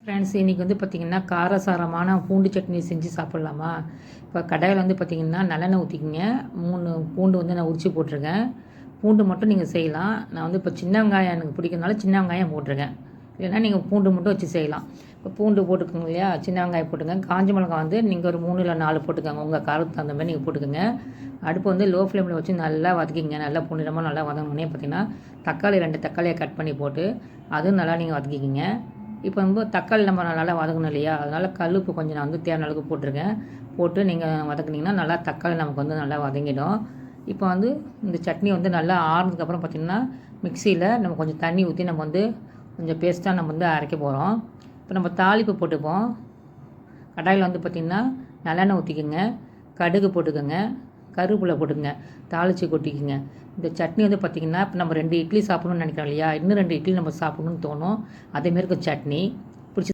Friends இன்றைக்கி வந்து பார்த்திங்கன்னா காரசாரமான பூண்டு சட்னி செஞ்சு சாப்பிட்லாமா? இப்போ கடாயில் வந்து பார்த்திங்கன்னா நல்லெண்ணெய் ஊற்றிக்கிங்க. 3 பூண்டு வந்து நான் உரித்து போட்டிருக்கேன். பூண்டு மட்டும் நீங்கள் செய்யலாம். நான் வந்து இப்போ சின்ன வெங்காயம் எனக்கு பிடிக்கிறதுனால சின்ன வெங்காயம் போட்டிருக்கேன். இல்லைன்னா நீங்கள் பூண்டு மட்டும் வச்சு செய்யலாம். இப்போ பூண்டு போட்டுக்கோங்க இல்லையா, சின்ன வெங்காயம் போட்டுங்க. காஞ்ச மிளகாய் வந்து நீங்கள் ஒரு 3 இல்லை 4 போட்டுக்கோங்க. உங்கள் காரத்துக்கு தகுந்த மாதிரி நீங்கள் போட்டுக்கோங்க. அடுப்பு வந்து லோ ஃப்ளேமில் வச்சு நல்லா வதக்கிங்க. நல்லா பொன்னிறமாக நல்லா வதங்கினோடனே பார்த்திங்கன்னா தக்காளி 2 தக்காளியை கட் பண்ணி போட்டு அதுவும் நல்லா நீங்கள் வதக்கிக்கிங்க. இப்போ வந்து தக்காளி நம்ம நல்லா வதக்கணும் இல்லையா, அதனால் கல்லுப்பு கொஞ்சம் நான் வந்து தேவையான அளவுக்கு போட்டிருக்கேன். போட்டு நீங்கள் வதக்குனிங்கன்னா நல்லா தக்காளி நமக்கு வந்து நல்லா வதங்கிடும். இப்போ வந்து இந்த சட்னி வந்து நல்லா ஆறுனதுக்கப்புறம் பார்த்திங்கன்னா மிக்சியில் நம்ம கொஞ்சம் தண்ணி ஊற்றி நம்ம வந்து கொஞ்சம் பேஸ்ட்டாக நம்ம வந்து அரைக்க போகிறோம். இப்போ நம்ம தாளிப்பு போட்டுப்போம். கடாயில் வந்து பார்த்திங்கன்னா நல்லெண்ணெய் ஊற்றிக்குங்க, கடுகு போட்டுக்கோங்க, கருவேப்பிலை போட்டுக்கங்க, தாளித்து கொட்டிக்குங்க. இந்த சட்னி வந்து பார்த்திங்கன்னா இப்போ நம்ம 2 இட்லி சாப்பிட்ணுன்னு நினைக்கிறோம் இல்லையா, இன்னும் 2 இட்லி நம்ம சாப்பிட்ணுன்னு தோணும். அதேமாரி இருக்கும் சட்னி.